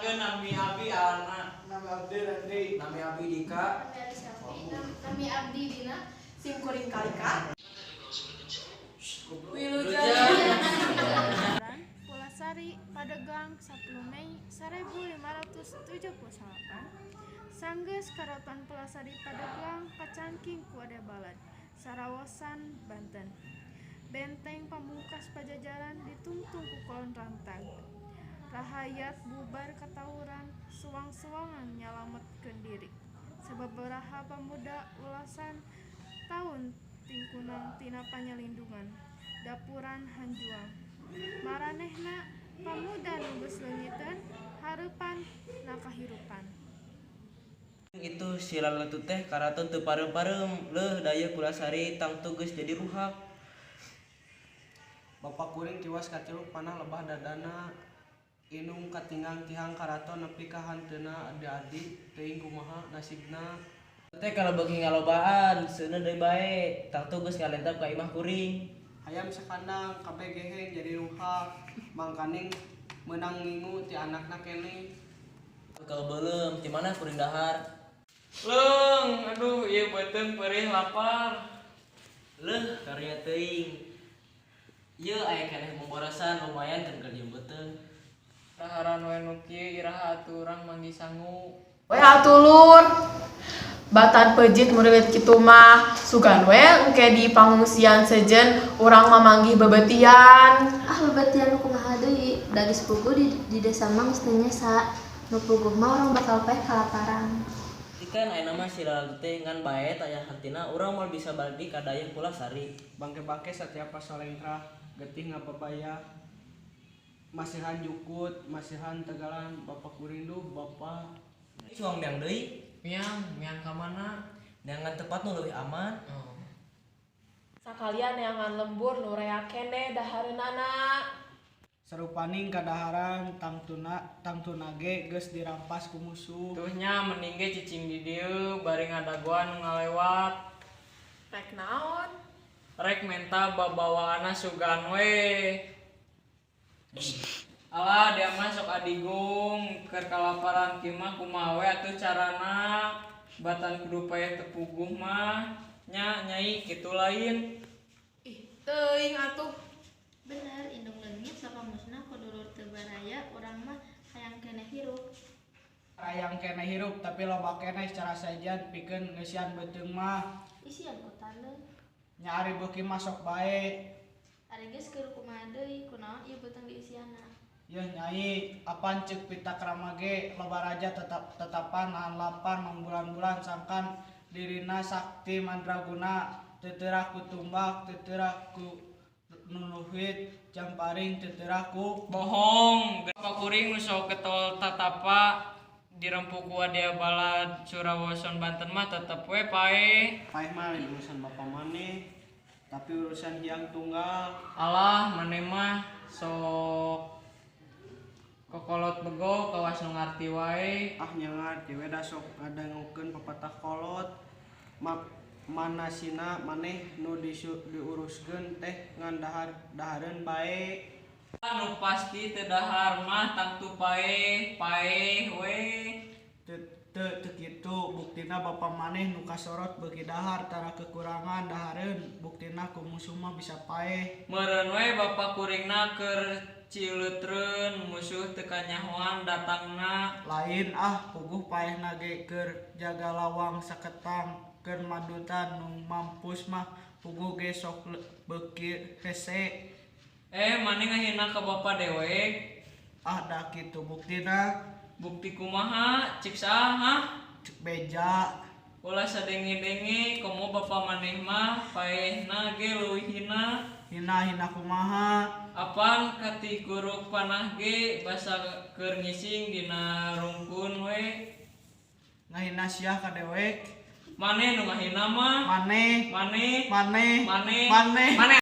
kenalkeun nami Abi Alna. Nami abdi Randy. Nami Abi Dika. Nami Adi Syafri. Nami Abdi Dina. Sim kuring kalika. Wilujeng. Pulasari Padegang 10 Mei 1578 Sanggeus Karaton Pulasari Padegang kacangking ku Ade Balad Sarawasan Banten. Benteng pamungkas Pajajaran ditungtung ku kolon rantag. Rahayat bubar katawuran suwang-suwangan nyalametkeun diri. Sababaraha pemuda ulasan tahun tingkunang tina panyalindungan. Dapuran hanjuang. Maranehna pamuda nu geus leungiteun hareupan na kahirupan. Itu si lalatu teh karaton teu pareum-pareum leuh daya Pulasari tangtu geus jadi ruhak. Bapak kuring tiwas kaciluk panah lebah dadana. Inung katinggang tihang karaton nepi ka hanteuna adi-adi teuing kumaha nasibna. Teh kalau beuki ngalobaan seuneun deui bae tangtu geus ngalentap ka imah kuring. Hayam sakandang kabeh geheng jadi ruhak. Mangkaning meunang ngingu ti anakna keneh. Kalau belum di mana kuring dahar? Leung, aduh ieu beuteung perih lapar. Leuh karya teuing. Ieu aya keneh pemborosan lumayan kan kerja beuteung. Daharan we nu kieu iraha atuh urang manggi sangu. We atulur. Batan pejit murid kitu mah sugan we engke di pangungsian sejen urang mamanggih bebetian. Bebetian nu kumaha deui, da geus puguh di desa mah geus teu nyesa. Nu puguh mah urang bakal poe kalaparan. Ikan aya nama si lalatu teh ngan bae aya hartina urang moal bisa balik ka dayeuh Pulasari. Bangke-bangke setiap pasolengkrah getih ngapabaya. Masihan jukut, masihan tegalan bapak kuring duh bapak. Cuang meang deui. Miang ka mana? Neangan tempat nu leuwih aman. Sakalian neangan lembur nu rea keneh dahareunana. Sarupaning kadaharan tangtuna ge geus dirampas ku musuh. Tuh nya mending ge cicing di dieu bari ngadaguan nu ngalewat. Rek naon? Rek menta babawaana sugan we. Alah dia mah sok adigung keur kalaparan kieu mah kumaha we atuh carana batan kudu paeh tepuguh mah nya nyai kitu lain. Ih, teuing atuh. Bener, indung leungit sapamusna kudulur teu baraya, urang mah hayang keneh hirup. Hayang keneh hirup tapi loba keneh secara sajian pikeun ngeusian beuteung mah. Isian kotana. Nya ari beuki mah sok bae. Ari geus keur kumaha deui, kunaon ieu beuteung diisianna. Yeuh nyai, apan ceuk pita krama ge loba raja tetapan nahan lapar mangbulan-bulan sangkan dirina sakti mandraguna teuteurah ku tumbak teuteurah ku nuluhit jamparing teuteurah ku Bohong, bapak kuring nu sok getol tatapa dirempuk ku Ade Balad Surawason Banten mah tetep we paeh. paeh mah lain urusan bapa maneh tapi urusan hiang tunggal. Alah maneh mah sok kokolot bego kawas nu ngarti wae. Ah nyangarti we da sok ngadangukeun pepatah kolot. Manasina maneh nu diuruskeun teh ngan dahareun bae. Nu pasti teu dahar mah tangtu paeh we. Teu kitu buktina bapa maneh nu kasorot beuki dahar tara kekurangan dahareun buktina ku musuh mah bisa paeh. Meureun we bapak kuringna keur cileutreun musuh teu kanyahoan datangna. Lain puguh paehna ge keur jaga lawang saketang keur madutan nu mampus mah puguh ge sok beuki hese. Maneh ngahina ka bapa dewek. Da kitu buktina Bukti kumaha cik saha? cek beja. Ulah sadenge-denge komo bapa maneh mah paehna ge leuwih hina. Hina kumaha? Apan kati kuruk panah ge basa keur ngising dina rungkun we. Ngahina siah ka dewek. Maneh nu ngahina mah? Maneh. Maneh. Maneh. Maneh. Maneh. Maneh.